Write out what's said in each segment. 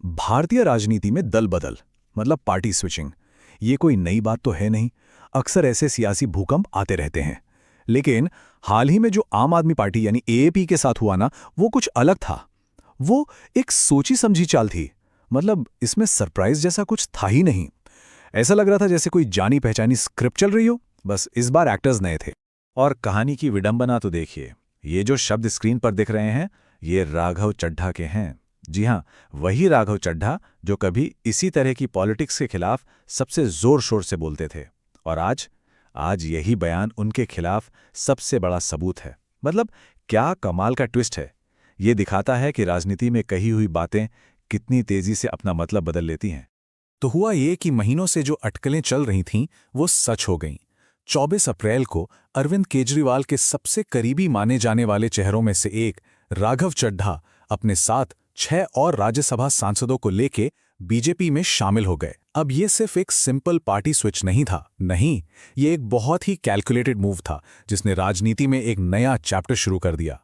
भारतीय राजनीति में दल बदल मतलब पार्टी स्विचिंग, ये कोई नई बात तो है नहीं। अक्सर ऐसे सियासी भूकंप आते रहते हैं। लेकिन हाल ही में जो आम आदमी पार्टी यानी एएपी के साथ हुआ ना, वो कुछ अलग था। वो एक सोची समझी चाल थी। मतलब इसमें सरप्राइज जैसा कुछ था ही नहीं। ऐसा लग रहा था जैसे कोई जानी पहचानी स्क्रिप्ट चल रही हो, बस इस बार एक्टर्स नए थे। और कहानी की विडंबना तो देखिए, ये जो शब्द स्क्रीन पर दिख रहे हैं, ये राघव चड्ढा के हैं। जी हां, वही राघव चड्ढा जो कभी इसी तरह की पॉलिटिक्स के खिलाफ सबसे जोर शोर से बोलते थे। और आज यही बयान उनके खिलाफ सबसे बड़ा सबूत है। मतलब क्या कमाल का ट्विस्ट है। ये दिखाता है कि राजनीति में कही हुई बातें कितनी तेजी से अपना मतलब बदल लेती हैं। तो हुआ ये कि महीनों से जो अटकलें चल रही थीं, वो सच हो गईं। 24 अप्रैल को अरविंद केजरीवाल के सबसे करीबी माने जाने वाले चेहरों में से एक राघव चड्ढा अपने साथ 6 और राज्यसभा सांसदों को लेके बीजेपी में शामिल हो गए। अब ये सिर्फ एक सिंपल पार्टी स्विच नहीं था, नहीं, ये एक बहुत ही कैलकुलेटेड मूव था जिसने राजनीति में एक नया चैप्टर शुरू कर दिया।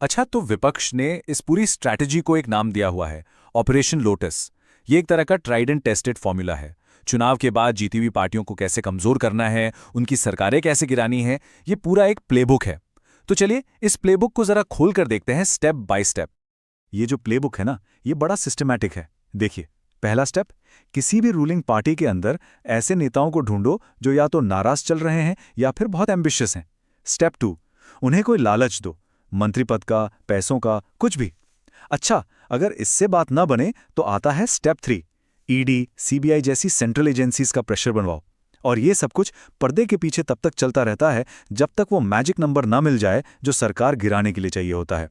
अच्छा, तो विपक्ष ने इस पूरी स्ट्रैटेजी को एक नाम दिया हुआ है, ऑपरेशन लोटस। ये एक तरह का ट्राइड एंड टेस्टेड फॉर्मूला है। चुनाव के बाद जीती हुई पार्टियों को कैसे कमजोर करना है, उनकी सरकारें कैसे गिरानी है, ये पूरा एक प्लेबुक है। तो चलिए इस प्लेबुक को जरा खोल कर देखते हैं स्टेप बाय स्टेप। ये जो प्लेबुक है ना, ये बड़ा सिस्टमैटिक है। देखिए, पहला स्टेप, किसी भी रूलिंग पार्टी के अंदर ऐसे नेताओं को ढूंढो जो या तो नाराज चल रहे हैं या फिर बहुत एम्बिशियस हैं। स्टेप 2, उन्हें कोई लालच दो, मंत्री पद का, पैसों का, कुछ भी। अच्छा, अगर इससे बात ना बने तो आता है स्टेप 3, ईडी, सीबीआई जैसी सेंट्रल एजेंसीज का प्रेशर बनवाओ। और ये सब कुछ पर्दे के पीछे तब तक चलता रहता है जब तक वो मैजिक नंबर ना मिल जाए जो सरकार गिराने के लिए चाहिए होता है।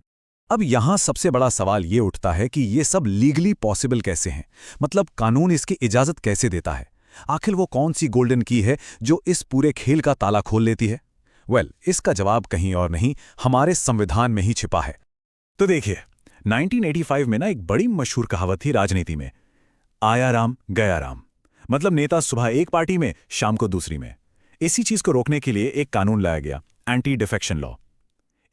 अब यहां सबसे बड़ा सवाल ये उठता है कि ये सब लीगली पॉसिबल कैसे हैं? मतलब कानून इसकी इजाजत कैसे देता है? आखिर वो कौन सी गोल्डन की है जो इस पूरे खेल का ताला खोल लेती है? इसका जवाब कहीं और नहीं, हमारे संविधान में ही छिपा है। तो देखिए, 1985 में ना एक बड़ी मशहूर कहावत थी राजनीति में, आया राम गया राम। मतलब नेता सुबह एक पार्टी में, शाम को दूसरी में। इसी चीज को रोकने के लिए एक कानून लाया गया, एंटी डिफेक्शन लॉ।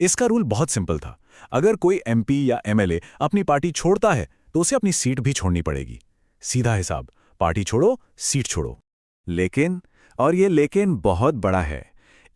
इसका रूल बहुत सिंपल था। अगर कोई एमपी या एमएलए अपनी पार्टी छोड़ता है तो उसे अपनी सीट भी छोड़नी पड़ेगी। सीधा हिसाब, पार्टी छोड़ो, सीट छोड़ो। लेकिन, और ये लेकिन बहुत बड़ा है,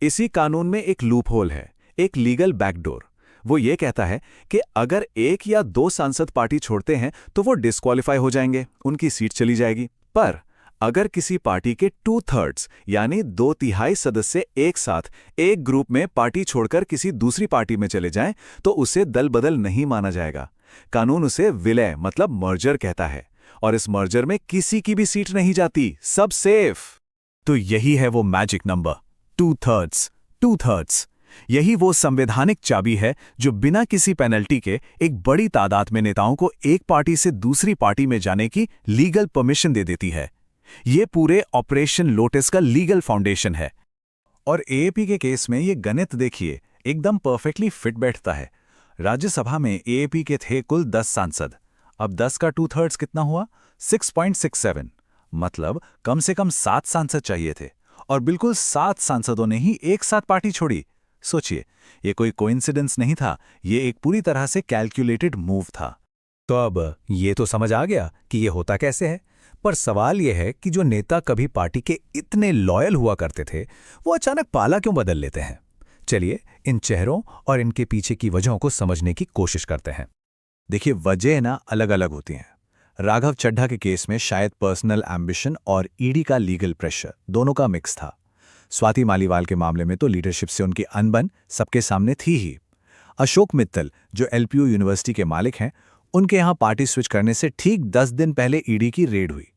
इसी कानून में एक लूपहोल है, एक लीगल बैकडोर। वो ये कहता है कि अगर 1 या 2 सांसद पार्टी छोड़ते हैं तो वो डिस्क्वालीफाई हो जाएंगे, उनकी सीट चली जाएगी। पर अगर किसी पार्टी के 2/3 यानी 2/3 सदस्य एक साथ एक ग्रुप में पार्टी छोड़कर किसी दूसरी पार्टी में चले जाएं तो उसे दल बदल नहीं माना जाएगा। कानून उसे विलय मतलब मर्जर कहता है। और इस मर्जर में किसी की भी सीट नहीं जाती, सब सेफ। तो यही है वो मैजिक नंबर, 2/3। 2/3 यही वो संवैधानिक चाबी है जो बिना किसी पेनल्टी के एक बड़ी तादाद में नेताओं को एक पार्टी से दूसरी पार्टी में जाने की लीगल परमिशन दे देती है। ये पूरे ऑपरेशन लोटस का लीगल फाउंडेशन है। और एएपी के केस में ये गणित देखिए, एकदम परफेक्टली फिट बैठता है। राज्यसभा में एएपी के थे कुल 10 सांसद। अब 10 का 2/3 कितना हुआ? 6.67। मतलब कम से कम 7 सांसद चाहिए थे। और बिल्कुल 7 सांसदों ने ही एक साथ पार्टी छोड़ी। सोचिए, ये कोई कोइंसिडेंस नहीं था, ये एक पूरी तरह से कैलकुलेटेड मूव था। तो अब ये तो समझ आ गया कि ये होता कैसे है। पर सवाल यह है कि जो नेता कभी पार्टी के इतने लॉयल हुआ करते थे, वो अचानक पाला क्यों बदल लेते हैं? चलिए इन चेहरों और इनके पीछे की वजहों को समझने की कोशिश करते हैं। देखिए, वजह ना अलग अलग होती हैं। राघव चड्ढा के केस में शायद पर्सनल एम्बिशन और ईडी का लीगल प्रेशर दोनों का मिक्स था। स्वाति मालीवाल के मामले में तो लीडरशिप से उनकी अनबन सबके सामने थी ही। अशोक मित्तल जो एलपीयू यूनिवर्सिटी के मालिक हैं, उनके यहाँ पार्टी स्विच करने से ठीक 10 दिन पहले ईडी की रेड हुई।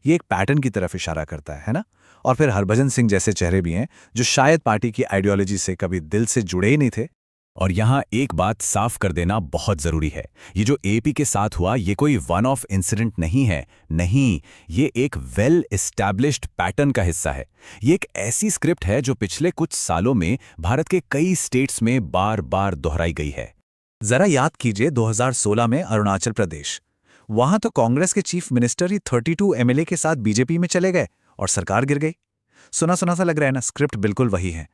ये एक पैटर्न की तरफ इशारा करता है ना? और फिर हरभजन सिंह जैसे चेहरे भी हैं जो शायद पार्टी की आइडियोलॉजी से कभी दिल से जुड़े ही नहीं थे। और यहाँ एक बात साफ कर देना बहुत जरूरी है, ये जो एपी के साथ हुआ ये कोई वन ऑफ इंसिडेंट नहीं है। नहीं, ये एक वेल एस्टैब्लिश्ड पैटर्न का हिस्सा है। ये एक ऐसी स्क्रिप्ट है जो पिछले कुछ सालों में भारत के कई स्टेट्स में बार बार दोहराई गई है। जरा याद कीजिए 2016 में अरुणाचल प्रदेश। वहां तो कांग्रेस के चीफ मिनिस्टर ही 32 एमएलए के साथ बीजेपी में चले गए और सरकार गिर गई। सुना सुना सा लग रहा है ना? स्क्रिप्ट बिल्कुल वही है।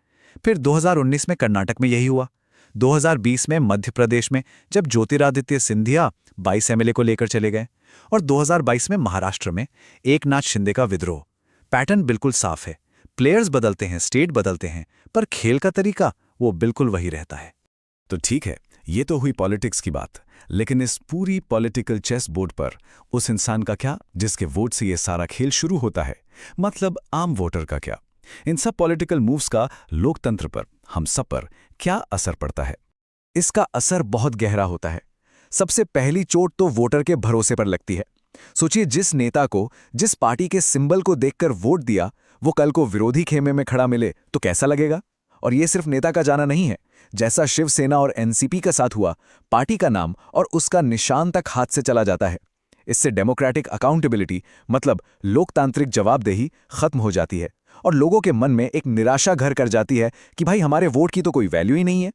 फिर 2019 में कर्नाटक में यही हुआ। 2020 में मध्य प्रदेश में जब ज्योतिरादित्य सिंधिया 22 एमएलए को लेकर चले गए। और 2022 में महाराष्ट्र में एकनाथ शिंदे का विद्रोह। पैटर्न बिल्कुल साफ है, प्लेयर्स बदलते हैं, स्टेट बदलते हैं, पर खेल का तरीका वो बिल्कुल वही रहता है। तो ठीक है, ये तो हुई पॉलिटिक्स की बात, लेकिन इस पूरी पॉलिटिकल चेस बोर्ड पर उस इंसान का क्या जिसके वोट से ये सारा खेल शुरू होता है, मतलब आम वोटर का क्या? इन सब पॉलिटिकल मूव्स का लोकतंत्र पर, हम सब पर क्या असर पड़ता है? इसका असर बहुत गहरा होता है। सबसे पहली चोट तो वोटर के भरोसे पर लगती है। सोचिए, जिस नेता को, जिस पार्टी के सिंबल को देखकर वोट दिया, वो कल को विरोधी खेमे में खड़ा मिले तो कैसा लगेगा? और ये सिर्फ नेता का जाना नहीं है, जैसा शिवसेना और एनसीपी का साथ हुआ, पार्टी का नाम और उसका निशान तक हाथ से चला जाता है। इससे डेमोक्रेटिक अकाउंटेबिलिटी, मतलब लोकतांत्रिक जवाबदेही, खत्म हो जाती है और लोगों के मन में एक निराशा घर कर जाती है कि भाई हमारे वोट की तो कोई वैल्यू ही नहीं है।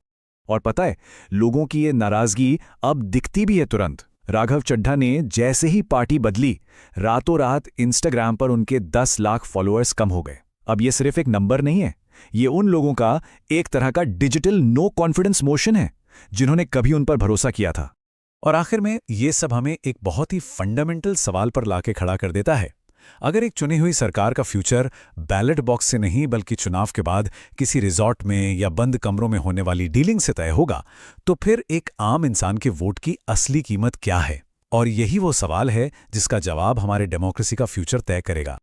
और पता है, लोगों की ये नाराजगी अब दिखती भी है तुरंत। राघव चड्ढा ने जैसे ही पार्टी बदली, रातों रात इंस्टाग्राम पर उनके 10 लाख फॉलोअर्स कम हो गए। अब ये सिर्फ एक नंबर नहीं है, ये उन लोगों का एक तरह का डिजिटल नो कॉन्फिडेंस मोशन है जिन्होंने कभी उन पर भरोसा किया था। और आखिर में ये सब हमें एक बहुत ही फंडामेंटल सवाल पर लाके खड़ा कर देता है। अगर एक चुनी हुई सरकार का फ्यूचर बैलेट बॉक्स से नहीं बल्कि चुनाव के बाद किसी रिजॉर्ट में या बंद कमरों में होने वाली डीलिंग से तय होगा, तो फिर एक आम इंसान के वोट की असली कीमत क्या है? और यही वो सवाल है जिसका जवाब हमारे डेमोक्रेसी का फ्यूचर तय करेगा।